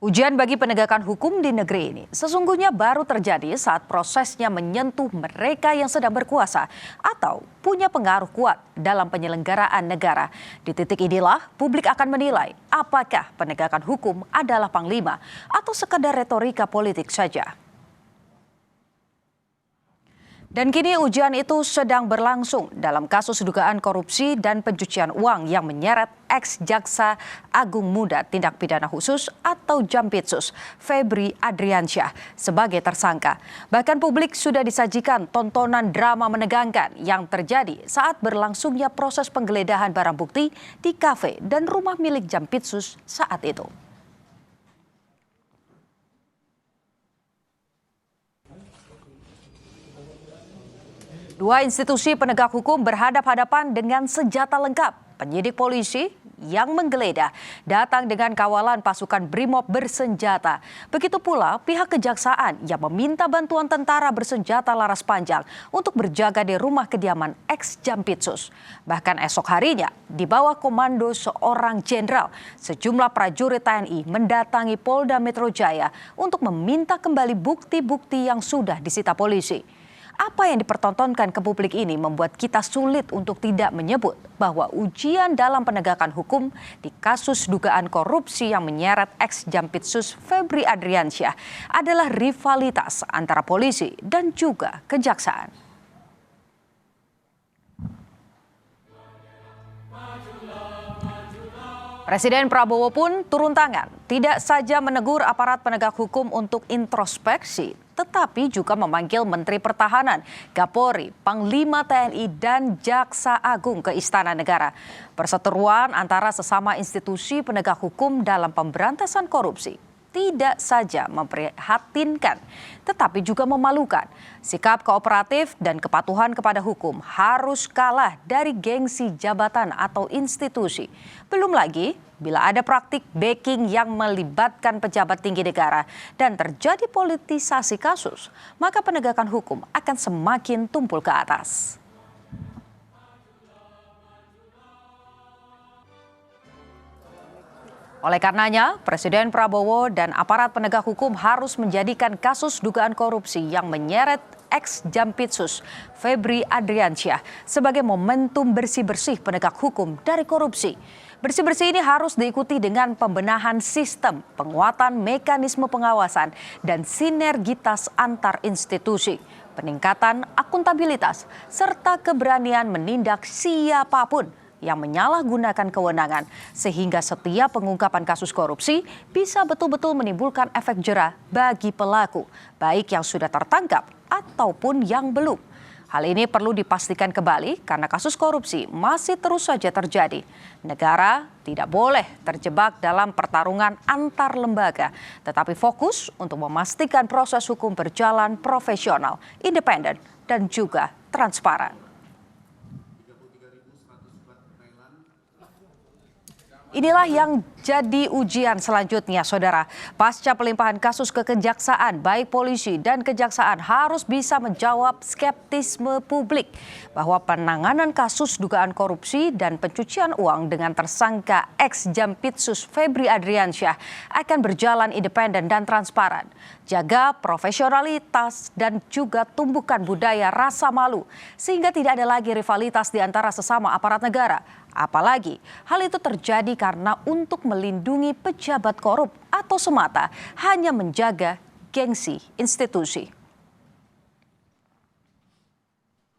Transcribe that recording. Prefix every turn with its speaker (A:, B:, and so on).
A: Ujian bagi penegakan hukum di negeri ini sesungguhnya baru terjadi saat prosesnya menyentuh mereka yang sedang berkuasa atau punya pengaruh kuat dalam penyelenggaraan negara. Di titik inilah publik akan menilai apakah penegakan hukum adalah panglima atau sekadar retorika politik saja. Dan kini ujian itu sedang berlangsung dalam kasus dugaan korupsi dan pencucian uang yang menyeret ex-jaksa Agung Muda Tindak Pidana Khusus atau Jampitsus, Febri Adriansyah, sebagai tersangka. Bahkan publik sudah disajikan tontonan drama menegangkan yang terjadi saat berlangsungnya proses penggeledahan barang bukti di kafe dan rumah milik Jampitsus saat itu. Dua institusi penegak hukum berhadap-hadapan dengan senjata lengkap. Penyidik polisi yang menggeledah datang dengan kawalan pasukan BRIMOB bersenjata. Begitu pula pihak kejaksaan yang meminta bantuan tentara bersenjata laras panjang untuk berjaga di rumah kediaman ex-Jampitsus. Bahkan esok harinya, di bawah komando seorang jenderal, sejumlah prajurit TNI mendatangi Polda Metro Jaya untuk meminta kembali bukti-bukti yang sudah disita polisi. Apa yang dipertontonkan ke publik ini membuat kita sulit untuk tidak menyebut bahwa ujian dalam penegakan hukum di kasus dugaan korupsi yang menyeret ex-Jampitsus Febri Adriansyah adalah rivalitas antara polisi dan juga kejaksaan. Presiden Prabowo pun turun tangan, tidak saja menegur aparat penegak hukum untuk introspeksi, tetapi juga memanggil Menteri Pertahanan, Kapolri, Panglima TNI, dan Jaksa Agung ke Istana Negara. Perseteruan antara sesama institusi penegak hukum dalam pemberantasan korupsi tidak saja memprihatinkan, tetapi juga memalukan. Sikap kooperatif dan kepatuhan kepada hukum harus kalah dari gengsi jabatan atau institusi. Belum lagi bila ada praktik backing yang melibatkan pejabat tinggi negara dan terjadi politisasi kasus, maka penegakan hukum akan semakin tumpul ke atas. Oleh karenanya, Presiden Prabowo dan aparat penegak hukum harus menjadikan kasus dugaan korupsi yang menyeret ex-Jampitsus Febri Adriansyah sebagai momentum bersih-bersih penegak hukum dari korupsi. Bersih-bersih ini harus diikuti dengan pembenahan sistem, penguatan mekanisme pengawasan, dan sinergitas antar institusi, peningkatan akuntabilitas, serta keberanian menindak siapapun yang menyalahgunakan kewenangan sehingga setiap pengungkapan kasus korupsi bisa betul-betul menimbulkan efek jera bagi pelaku, baik yang sudah tertangkap ataupun yang belum. Hal ini perlu dipastikan kembali karena kasus korupsi masih terus saja terjadi. Negara tidak boleh terjebak dalam pertarungan antar lembaga, tetapi fokus untuk memastikan proses hukum berjalan profesional, independen, dan juga transparan. Inilah yang jadi ujian selanjutnya, saudara. Pasca pelimpahan kasus ke kejaksaan, baik polisi dan kejaksaan harus bisa menjawab skeptisme publik bahwa penanganan kasus dugaan korupsi dan pencucian uang dengan tersangka ex-Jampitsus Febri Adriansyah akan berjalan independen dan transparan. Jaga profesionalitas dan juga tumbuhkan budaya rasa malu sehingga tidak ada lagi rivalitas di antara sesama aparat negara. Apalagi hal itu terjadi karena untuk melindungi pejabat korup atau semata hanya menjaga gengsi institusi.